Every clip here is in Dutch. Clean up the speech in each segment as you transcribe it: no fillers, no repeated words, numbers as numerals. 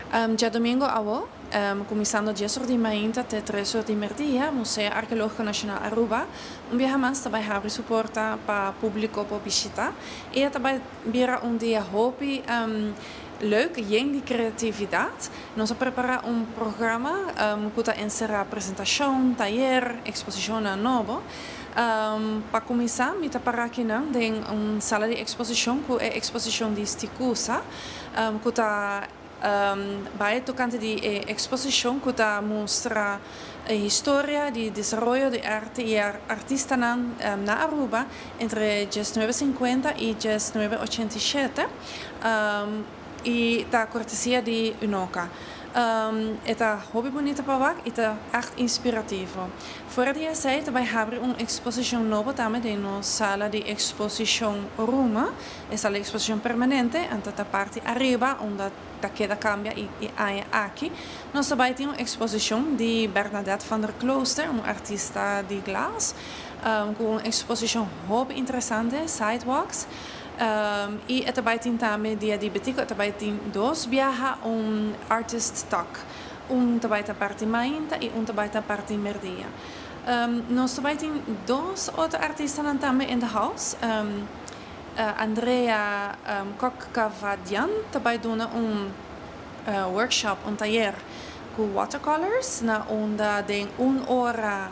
Dia domingo awo, começando dia sortimento até 3 horas de meio-dia, Museu Arqueológico Nacional Aruba, dia mais também abre suporta para público para visitar. E também vira dia hobby leuk, de creatividade. Nós preparamos programa que encerra apresentação, taller, exposição novo. Para começar, me para aqui tem sala de exposição que é exposição de Sticusa, que está vai tocante de exposição que mostra a história de desenvolvimento de arte e artista na Aruba entre 1950 e 1987 e da cortesia de Unoca. Eta hobby bonita para e está echt inspirativo. Fora dia 6 vai abrir uma exposição nova também de nossa sala de exposição Roma, é sala de exposição permanente, ante a parte arriba onde da queda cambia e aqui. Nós também temos uma exposição de Bernadette van der Klooster, uma artista de glas, com uma exposição hobby interessante, Sidewalks. E também tem também dia de betico, também tem dois viaja artist talk, também da parte mainta e também da parte merdia. Nós também tem dois outros artistas também in the house. Andrea Kok-Cavadian também dona workshop, taller com watercolors, na onda de 1 hora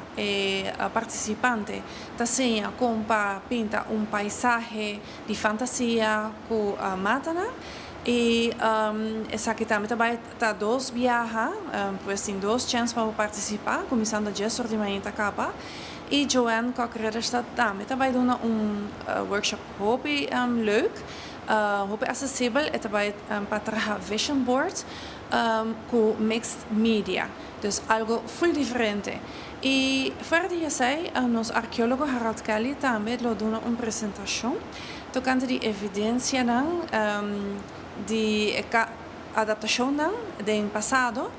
participante desenha com pinta paisaje de fantasia com matana e essa aqui também tá dois viaja, pois tem dois chances para participar, começando dia sortimento acaba. E Joanne Kok-Redderstad também dona workshop hobby leuk, hobby acessível e também para trabalhar vision board com mixed media, dus algo full diferente. E fora de sei, nosso arqueólogo Harold Kelly também dona uma apresentação tocante de evidência de adaptação do passado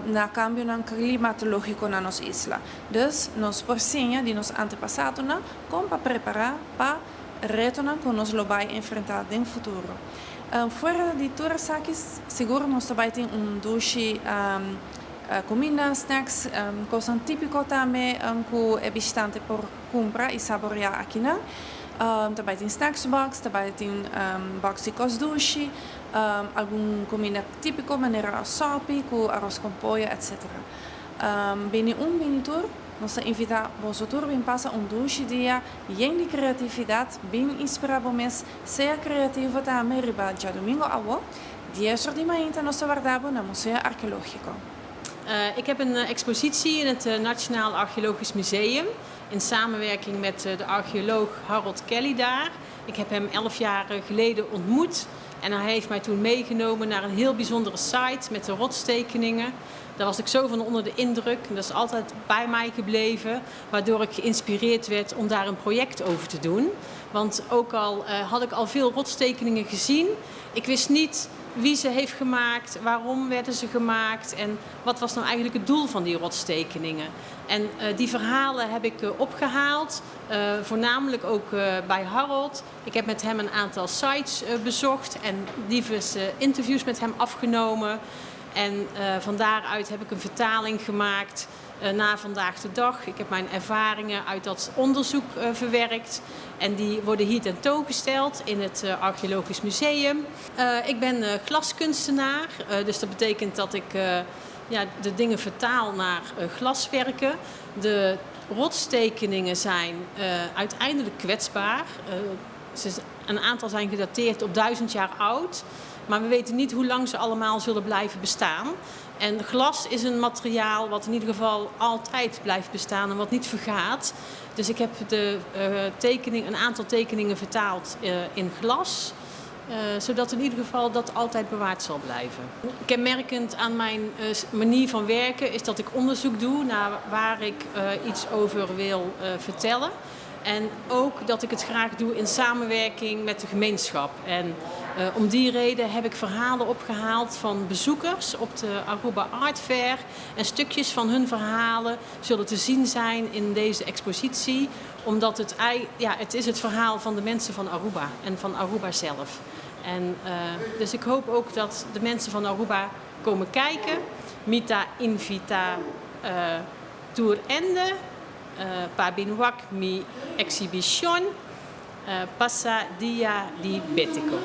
na cambio climatológico na nossa isla. Dus nós porcinha de nos antepassados como para preparar para retornar com nós vai enfrentar no futuro. Fora de todas essas, seguro nós também tem douche comida, snacks, coisa típica também que é bastante por comprar e saborear aqui também tem snacks box, também tem box de cosduche, algum comida típico, maneira sopi, com arroz com pollo, etc. Bem bem tour, nós invitamos você tour bem passa douche dia, de criatividade, bem inspirado mes, seja criativo também riba dia domingo awo, dia sortimento nós guardamos na Museu Arqueológico. Ik heb een expositie in het Nationaal Archeologisch Museum in samenwerking met de archeoloog Harold Kelly daar. Ik heb hem 11 jaar geleden ontmoet en hij heeft mij toen meegenomen naar een heel bijzondere site met de rotstekeningen. Daar was ik zo van onder de indruk en dat is altijd bij mij gebleven, waardoor ik geïnspireerd werd om daar een project over te doen. Want ook al had ik al veel rotstekeningen gezien, ik wist niet wie ze heeft gemaakt, waarom werden ze gemaakt en wat was nou eigenlijk het doel van die rotstekeningen. En die verhalen heb ik opgehaald, voornamelijk ook bij Harold. Ik heb met hem een aantal sites bezocht en diverse interviews met hem afgenomen. En van daaruit heb ik een vertaling gemaakt na vandaag de dag. Ik heb mijn ervaringen uit dat onderzoek verwerkt. En die worden hier tentoongesteld in het Archeologisch Museum. Ik ben glaskunstenaar, dus dat betekent dat ik de dingen vertaal naar glaswerken. De rotstekeningen zijn uiteindelijk kwetsbaar. Een aantal zijn gedateerd op 1000 jaar oud. Maar we weten niet hoe lang ze allemaal zullen blijven bestaan. En glas is een materiaal wat in ieder geval altijd blijft bestaan en wat niet vergaat. Dus ik heb een aantal tekeningen vertaald in glas. Zodat in ieder geval dat altijd bewaard zal blijven. Kenmerkend aan mijn manier van werken is dat ik onderzoek doe naar waar ik iets over wil vertellen. En ook dat ik het graag doe in samenwerking met de gemeenschap. En om die reden heb ik verhalen opgehaald van bezoekers op de Aruba Art Fair. En stukjes van hun verhalen zullen te zien zijn in deze expositie. Omdat het is het verhaal van de mensen van Aruba en van Aruba zelf. En dus ik hoop ook dat de mensen van Aruba komen kijken. Mita invita tour ende, pa binuak mi exhibition, passa dia di Betico.